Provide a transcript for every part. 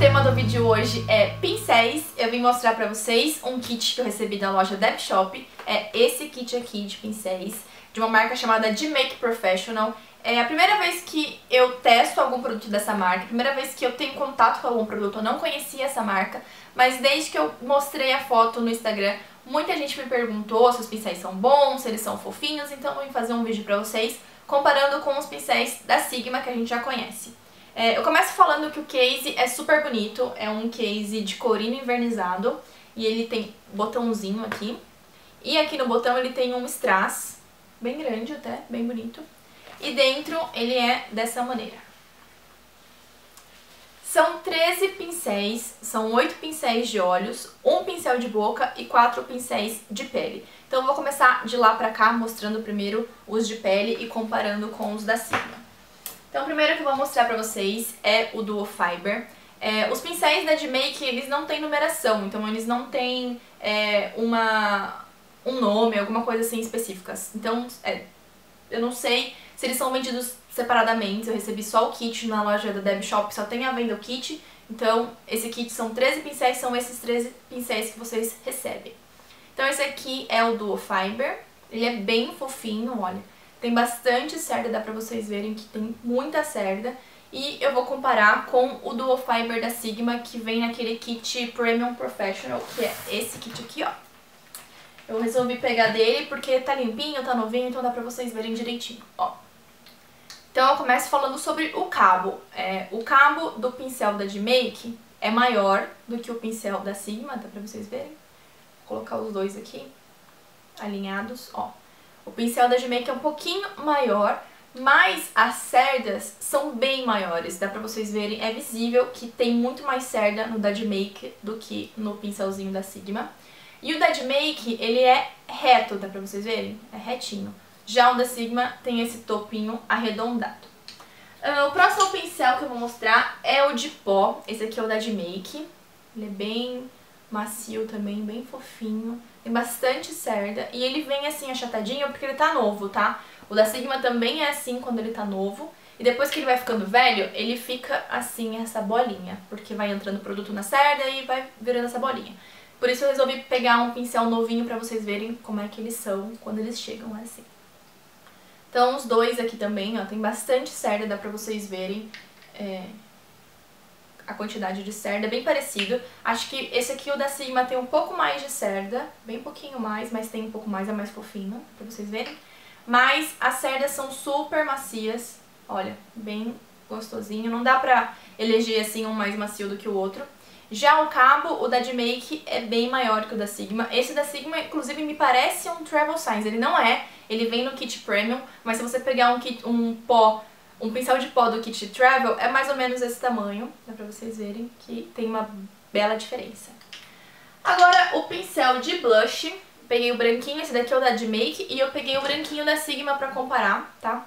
tema do vídeo hoje é pincéis. Eu vim mostrar pra vocês um kit que eu recebi da loja Deb Shop. É esse kit aqui de pincéis, de uma marca chamada de Make Professional. É a primeira vez que eu testo algum produto dessa marca, a primeira vez que eu tenho contato com algum produto. Eu não conhecia essa marca, mas desde que eu mostrei a foto no Instagram, muita gente me perguntou se os pincéis são bons, se eles são fofinhos, então eu vim fazer um vídeo pra vocês comparando com os pincéis da Sigma que a gente já conhece. Eu começo falando que o case é super bonito, é um case de corino envernizado e ele tem botãozinho aqui. E aqui no botão ele tem um strass, bem grande até, bem bonito. E dentro ele é dessa maneira. São 13 pincéis, são 8 pincéis de olhos, 1 pincel de boca e 4 pincéis de pele. Então eu vou começar de lá pra cá mostrando primeiro os de pele e comparando com os da Sigma. Então o primeiro que eu vou mostrar pra vocês é o Duo Fiber. Os pincéis da de Make, eles não têm numeração, então eles não têm um nome, alguma coisa assim específica. Então eu não sei se eles são vendidos separadamente, eu recebi só o kit na loja da Deb Shop, só tem à venda o kit. Então esse kit são 13 pincéis, são esses 13 pincéis que vocês recebem. Então esse aqui é o Duo Fiber, ele é bem fofinho, olha. Tem bastante cerda, dá pra vocês verem que tem muita cerda. E eu vou comparar com o Duo Fiber da Sigma, que vem naquele kit Premium Professional, que é esse kit aqui, ó. Eu resolvi pegar dele porque tá limpinho, tá novinho, então dá pra vocês verem direitinho, ó. Então eu começo falando sobre o cabo. O cabo do pincel da de Make é maior do que o pincel da Sigma, dá pra vocês verem. Vou colocar os dois aqui, alinhados, ó. O pincel da de Make é um pouquinho maior, mas as cerdas são bem maiores. Dá pra vocês verem, é visível que tem muito mais cerda no da de Make do que no pincelzinho da Sigma. E o da de Make, ele é reto, dá pra vocês verem? É retinho. Já o da Sigma tem esse topinho arredondado. O próximo pincel que eu vou mostrar é o de pó. Esse aqui é o da de Make. Ele é bem macio também, bem fofinho. Tem bastante cerda e ele vem assim achatadinho porque ele tá novo, tá? O da Sigma também é assim quando ele tá novo. E depois que ele vai ficando velho, ele fica assim, essa bolinha. Porque vai entrando produto na cerda e vai virando essa bolinha. Por isso eu resolvi pegar um pincel novinho pra vocês verem como é que eles são quando eles chegam assim. Então os dois aqui também, ó, tem bastante cerda, dá pra vocês verem a quantidade de cerda, é bem parecido. Acho que esse aqui, o da Sigma, tem um pouco mais de cerda, bem pouquinho mais, mas tem um pouco mais, é mais fofinho, pra vocês verem. Mas as cerdas são super macias, olha, bem gostosinho, não dá pra eleger assim um mais macio do que o outro. Já o cabo, o da de Make, é bem maior que o da Sigma. Esse da Sigma, inclusive, me parece um travel size. Ele não é, ele vem no kit Premium, mas se você pegar um pincel de pó do kit Travel, é mais ou menos esse tamanho. Dá pra vocês verem que tem uma bela diferença. Agora, o pincel de blush. Peguei o branquinho, esse daqui é o da de Make, e eu peguei o branquinho da Sigma pra comparar, tá?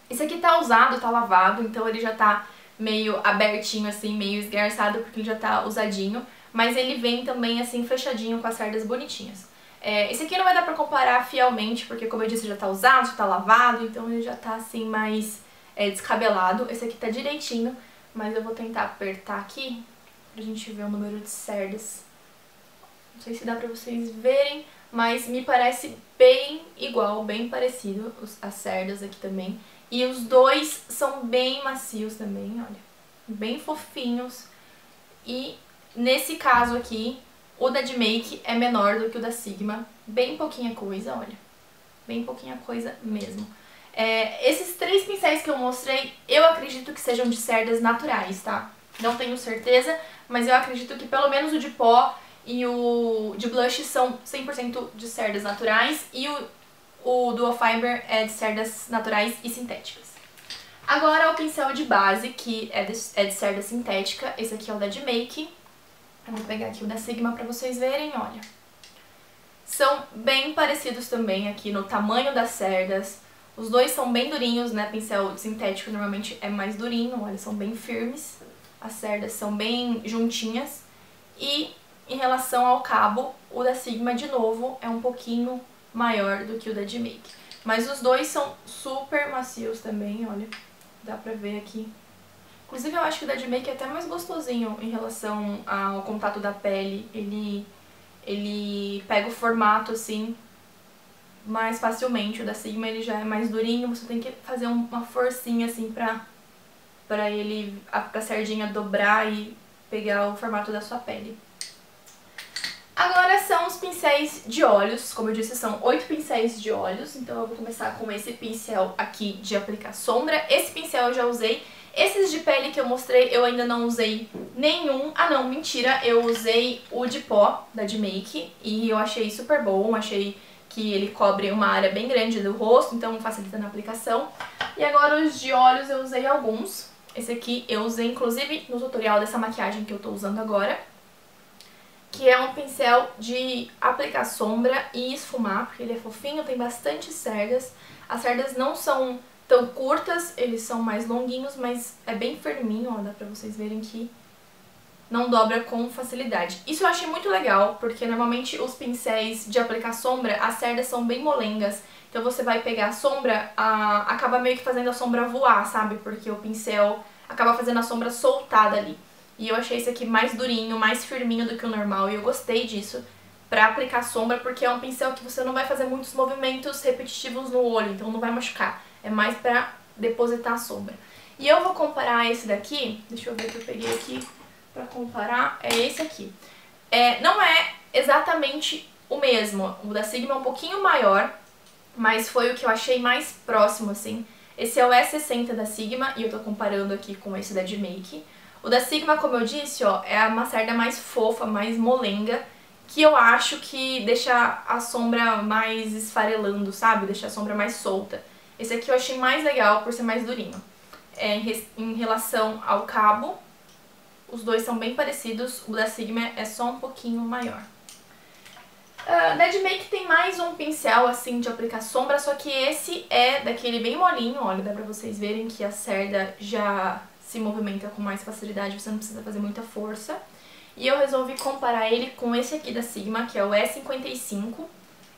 Esse aqui tá usado, tá lavado, então ele já tá meio abertinho assim, meio esgarçado, porque ele já tá usadinho. Mas ele vem também assim, fechadinho, com as cerdas bonitinhas. Esse aqui não vai dar pra comparar fielmente, porque como eu disse, já tá usado, já tá lavado, então ele já tá assim, mais descabelado. Esse aqui tá direitinho, mas eu vou tentar apertar aqui pra gente ver o número de cerdas. Não sei se dá pra vocês verem, mas me parece bem igual, bem parecido as cerdas aqui também. E os dois são bem macios também, olha, bem fofinhos. E nesse caso aqui, o da de Make é menor do que o da Sigma, bem pouquinha coisa, olha, bem pouquinha coisa mesmo. Esses 3 pincéis que eu mostrei, eu acredito que sejam de cerdas naturais, tá? Não tenho certeza, mas eu acredito que pelo menos o de pó e o de blush são 100% de cerdas naturais e o Duo Fiber é de cerdas naturais e sintéticas. Agora o pincel de base, que é de cerda sintética, esse aqui é o da de Make. Eu vou pegar aqui o da Sigma pra vocês verem, olha. São bem parecidos também aqui no tamanho das cerdas. Os dois são bem durinhos, né? Pincel sintético normalmente é mais durinho, olha, são bem firmes. As cerdas são bem juntinhas. E em relação ao cabo, o da Sigma, de novo, é um pouquinho maior do que o da de Make. Mas os dois são super macios também, olha. Dá pra ver aqui Inclusive eu acho que o da de Make é até mais gostosinho em relação ao contato da pele. Ele pega o formato assim mais facilmente. O da Sigma ele já é mais durinho, você tem que fazer uma forcinha assim pra sardinha dobrar e pegar o formato da sua pele. Agora são os pincéis de olhos, como eu disse, são 8 pincéis de olhos, então eu vou começar com esse pincel aqui de aplicar sombra. Esse pincel eu já usei, esses de pele que eu mostrei eu ainda não usei nenhum. Ah não, mentira, eu usei o de pó da de Make e eu achei super bom, achei que ele cobre uma área bem grande do rosto, então facilita na aplicação. E agora os de olhos eu usei alguns, esse aqui eu usei inclusive no tutorial dessa maquiagem que eu tô usando agora, que é um pincel de aplicar sombra e esfumar, porque ele é fofinho, tem bastante cerdas. As cerdas não são tão curtas, eles são mais longuinhos, mas é bem firminho, ó, dá pra vocês verem que não dobra com facilidade. Isso eu achei muito legal, porque normalmente os pincéis de aplicar sombra, as cerdas são bem molengas, então você vai pegar a sombra, acaba meio que fazendo a sombra voar, sabe? Porque o pincel acaba fazendo a sombra soltada ali. E eu achei esse aqui mais durinho, mais firminho do que o normal, e eu gostei disso pra aplicar sombra, porque é um pincel que você não vai fazer muitos movimentos repetitivos no olho, então não vai machucar. É mais pra depositar a sombra. E eu vou comparar esse daqui, deixa eu ver o que eu peguei aqui pra comparar, é esse aqui. Não é exatamente o mesmo, o da Sigma é um pouquinho maior, mas foi o que eu achei mais próximo, assim. Esse é o E60 da Sigma, e eu tô comparando aqui com esse da de Make. O da Sigma, como eu disse, ó, é uma cerda mais fofa, mais molenga, que eu acho que deixa a sombra mais esfarelando, sabe? Deixa a sombra mais solta. Esse aqui eu achei mais legal por ser mais durinho. Em relação ao cabo, os dois são bem parecidos, o da Sigma é só um pouquinho maior. Da de Make tem mais um pincel assim de aplicar sombra, só que esse é daquele bem molinho, olha, dá pra vocês verem que a cerda já se movimenta com mais facilidade, você não precisa fazer muita força. E eu resolvi comparar ele com esse aqui da Sigma, que é o E55.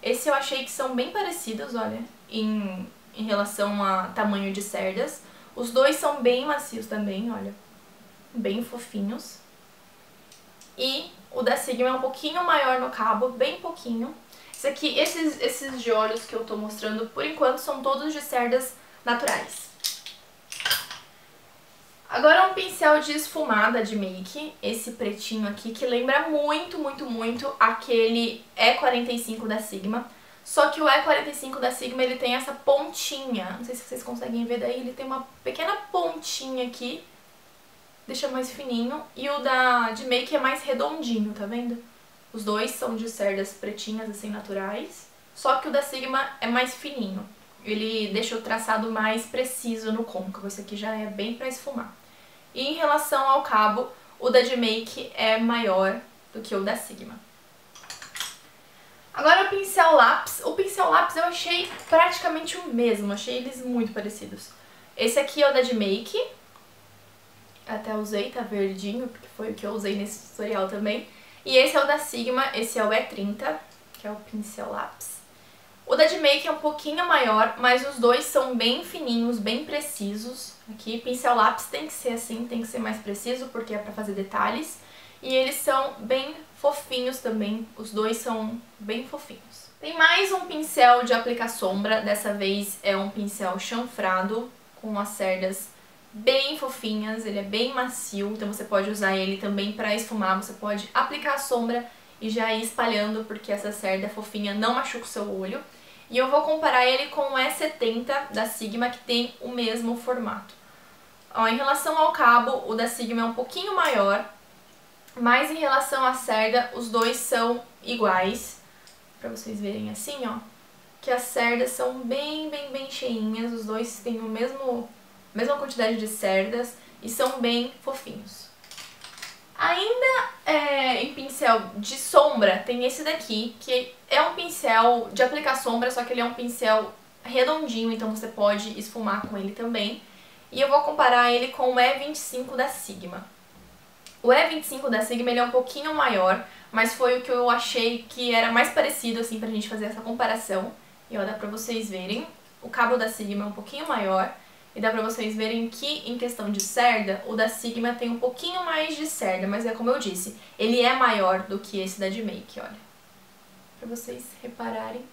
Esse eu achei que são bem parecidos, olha, em relação a tamanho de cerdas. Os dois são bem macios também, olha, bem fofinhos. E o da Sigma é um pouquinho maior no cabo, bem pouquinho. Esse aqui, esses de olhos que eu tô mostrando, por enquanto, são todos de cerdas naturais. Agora um pincel de esfumada de Make, esse pretinho aqui, que lembra muito, muito, muito aquele E45 da Sigma. Só que o E45 da Sigma, ele tem essa pontinha, não sei se vocês conseguem ver daí, ele tem uma pequena pontinha aqui, deixa mais fininho. E o da de Make é mais redondinho, tá vendo? Os dois são de cerdas pretinhas, assim, naturais, só que o da Sigma é mais fininho. Ele deixa o traçado mais preciso no côncavo, esse aqui já é bem pra esfumar. E em relação ao cabo, o da de Make é maior do que o da Sigma. Agora o pincel lápis. O pincel lápis eu achei praticamente o mesmo, achei eles muito parecidos. Esse aqui é o da de Make, até usei, tá verdinho, porque foi o que eu usei nesse tutorial também. E esse é o da Sigma, esse é o E30, que é o pincel lápis. O da de Make é um pouquinho maior, mas os dois são bem fininhos, bem precisos. Aqui, pincel lápis tem que ser assim, tem que ser mais preciso, porque é pra fazer detalhes. E eles são bem fofinhos também, os dois são bem fofinhos. Tem mais um pincel de aplicar sombra, dessa vez é um pincel chanfrado, com as cerdas bem fofinhas, ele é bem macio, então você pode usar ele também pra esfumar, você pode aplicar a sombra e já ir espalhando, porque essa cerda fofinha não machuca o seu olho. E eu vou comparar ele com o E70 da Sigma, que tem o mesmo formato. Ó, em relação ao cabo, o da Sigma é um pouquinho maior, mas em relação à cerda, os dois são iguais. Pra vocês verem assim, ó, que as cerdas são bem cheinhas, os dois têm o mesma quantidade de cerdas e são bem fofinhos. Ainda em pincel de sombra, tem esse daqui, que é um pincel de aplicar sombra, só que ele é um pincel redondinho, então você pode esfumar com ele também. E eu vou comparar ele com o E25 da Sigma. O E25 da Sigma ele é um pouquinho maior, mas foi o que eu achei que era mais parecido, assim, pra gente fazer essa comparação. E ó, dá pra vocês verem, o cabo da Sigma é um pouquinho maior E dá pra vocês verem que, em questão de cerda, o da Sigma tem um pouquinho mais de cerda, mas é como eu disse, ele é maior do que esse da D-Make, olha. Pra vocês repararem,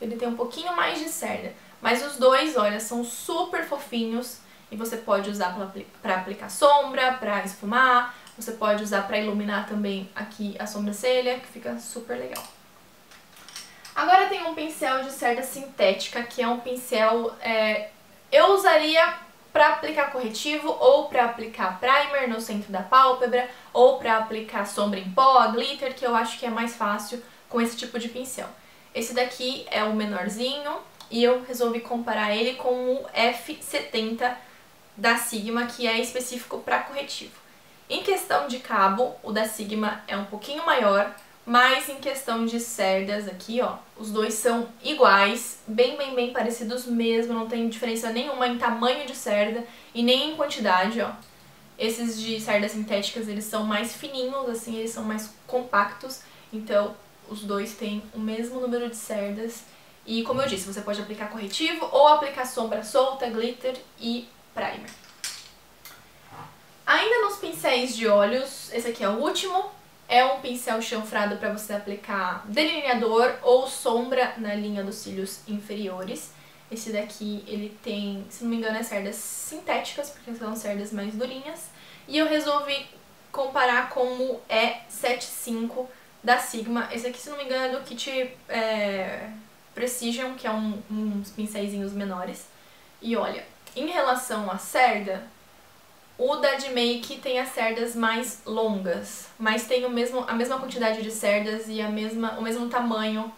ele tem um pouquinho mais de cerda. Mas os dois, olha, são super fofinhos e você pode usar pra aplicar sombra, pra esfumar, você pode usar pra iluminar também aqui a sobrancelha, que fica super legal. Agora tem um pincel de cerda sintética, que é um pincel... eu usaria para aplicar corretivo ou para aplicar primer no centro da pálpebra ou para aplicar sombra em pó, glitter, que eu acho que é mais fácil com esse tipo de pincel. Esse daqui é o menorzinho e eu resolvi comparar ele com o F70 da Sigma, que é específico para corretivo. Em questão de cabo, o da Sigma é um pouquinho maior, mas em questão de cerdas aqui, ó, os dois são iguais, bem parecidos mesmo, não tem diferença nenhuma em tamanho de cerda e nem em quantidade, ó. Esses de cerdas sintéticas, eles são mais fininhos, assim, eles são mais compactos, então os dois têm o mesmo número de cerdas. E como eu disse, você pode aplicar corretivo ou aplicar sombra solta, glitter e primer. Ainda nos pincéis de olhos, esse aqui é o último. É um pincel chanfrado para você aplicar delineador ou sombra na linha dos cílios inferiores. Esse daqui, ele tem, se não me engano, é cerdas sintéticas, porque são cerdas mais durinhas. E eu resolvi comparar com o E75 da Sigma. Esse aqui, se não me engano, é do kit Precision, que é uns pincéisinhos menores. E olha, em relação à cerda, o da D-Make tem as cerdas mais longas, mas tem a mesma quantidade de cerdas e o mesmo tamanho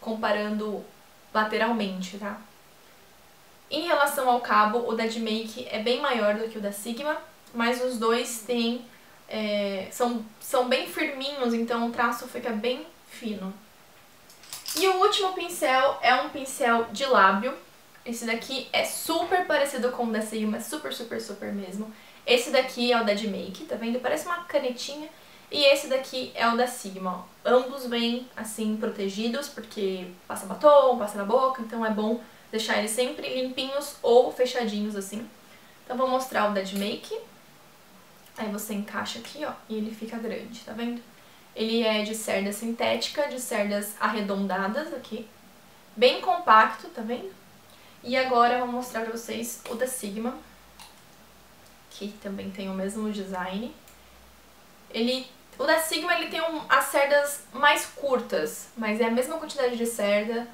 comparando lateralmente, tá? Em relação ao cabo, o da D-Make é bem maior do que o da Sigma, mas os dois têm, são bem firminhos, então o traço fica bem fino. E o último pincel é um pincel de lábio. Esse daqui é super parecido com o da Sigma, super mesmo. Esse daqui é o da D-Make, tá vendo? Parece uma canetinha. E esse daqui é o da Sigma, ó. Ambos vêm, assim, protegidos, porque passa batom, passa na boca, então é bom deixar eles sempre limpinhos ou fechadinhos, assim. Então vou mostrar o da D-Make. Aí você encaixa aqui, ó, e ele fica grande, tá vendo? Ele é de cerda sintética, de cerdas arredondadas aqui. Bem compacto, tá vendo? E agora eu vou mostrar pra vocês o da Sigma, que também tem o mesmo design. O da Sigma ele tem as cerdas mais curtas, mas é a mesma quantidade de cerda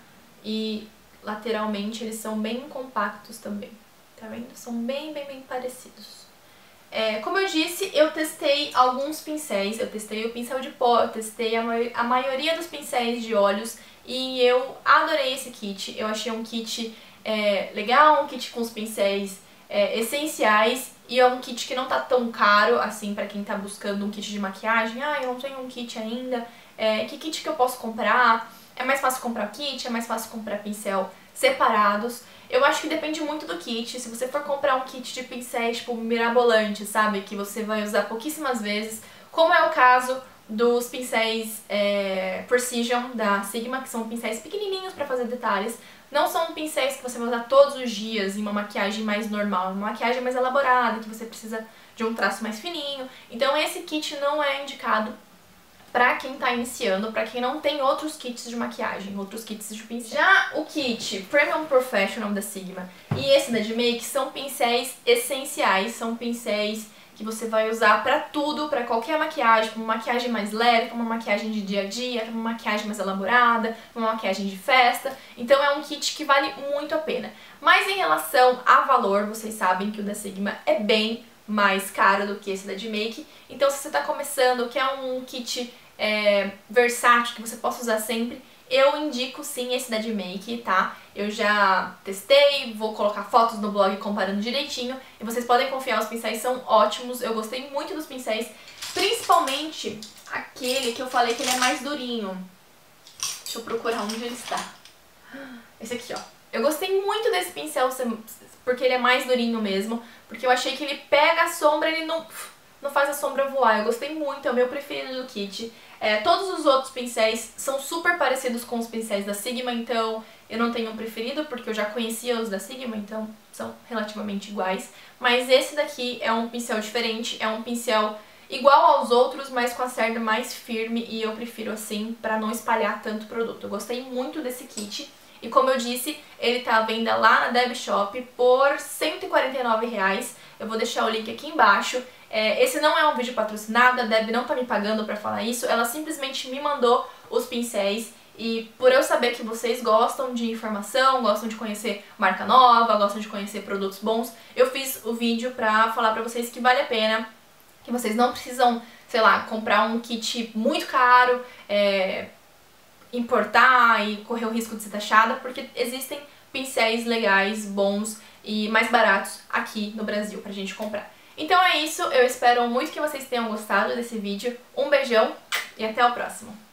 e lateralmente eles são bem compactos também, tá vendo? São bem parecidos. Como eu disse, eu testei alguns pincéis, eu testei o pincel de pó, eu testei a maioria dos pincéis de olhos e eu adorei esse kit. Eu achei um kit legal, um kit com os pincéis essenciais e é um kit que não tá tão caro assim pra quem tá buscando um kit de maquiagem. Ah, eu não tenho um kit ainda, que kit que eu posso comprar? É mais fácil comprar kit, é mais fácil comprar pincel separados. Eu acho que depende muito do kit. Se você for comprar um kit de pincéis tipo mirabolante, sabe, que você vai usar pouquíssimas vezes, como é o caso dos pincéis Precision da Sigma, que são pincéis pequenininhos pra fazer detalhes. Não são pincéis que você vai usar todos os dias em uma maquiagem mais normal, uma maquiagem mais elaborada, que você precisa de um traço mais fininho. Então esse kit não é indicado pra quem tá iniciando, pra quem não tem outros kits de maquiagem, outros kits de pincel. Já o kit Premium Professional da Sigma e esse da D-Make são pincéis essenciais, são pincéis que você vai usar pra tudo, pra qualquer maquiagem, pra uma maquiagem mais leve, pra uma maquiagem de dia a dia, pra uma maquiagem mais elaborada, pra uma maquiagem de festa. Então é um kit que vale muito a pena. Mas em relação a valor, vocês sabem que o da Sigma é bem mais caro do que esse da D-Make. Então se você tá começando, quer um kit versátil que você possa usar sempre, eu indico sim esse da D-Make, tá? Eu já testei, vou colocar fotos no blog comparando direitinho e vocês podem confiar, os pincéis são ótimos, eu gostei muito dos pincéis, principalmente aquele que eu falei que ele é mais durinho. Deixa eu procurar onde ele está. Esse aqui, ó. Eu gostei muito desse pincel porque ele é mais durinho mesmo, porque eu achei que ele pega a sombra, ele não faz a sombra voar. Eu gostei muito, é o meu preferido do kit. Todos os outros pincéis são super parecidos com os pincéis da Sigma, então eu não tenho um preferido, porque eu já conhecia os da Sigma, então são relativamente iguais, mas esse daqui é um pincel diferente, é um pincel igual aos outros, mas com a cerda mais firme e eu prefiro assim pra não espalhar tanto produto. Eu gostei muito desse kit e como eu disse, ele tá à venda lá na Deb Shop por R$ 149. Eu vou deixar o link aqui embaixo. Esse não é um vídeo patrocinado, a Deb não tá me pagando pra falar isso, ela simplesmente me mandou os pincéis e por eu saber que vocês gostam de informação, gostam de conhecer marca nova, gostam de conhecer produtos bons, eu fiz o vídeo pra falar pra vocês que vale a pena, que vocês não precisam, sei lá, comprar um kit muito caro, importar e correr o risco de ser taxada, porque existem pincéis legais, bons e mais baratos aqui no Brasil pra gente comprar. Então é isso, eu espero muito que vocês tenham gostado desse vídeo. Um beijão e até o próximo!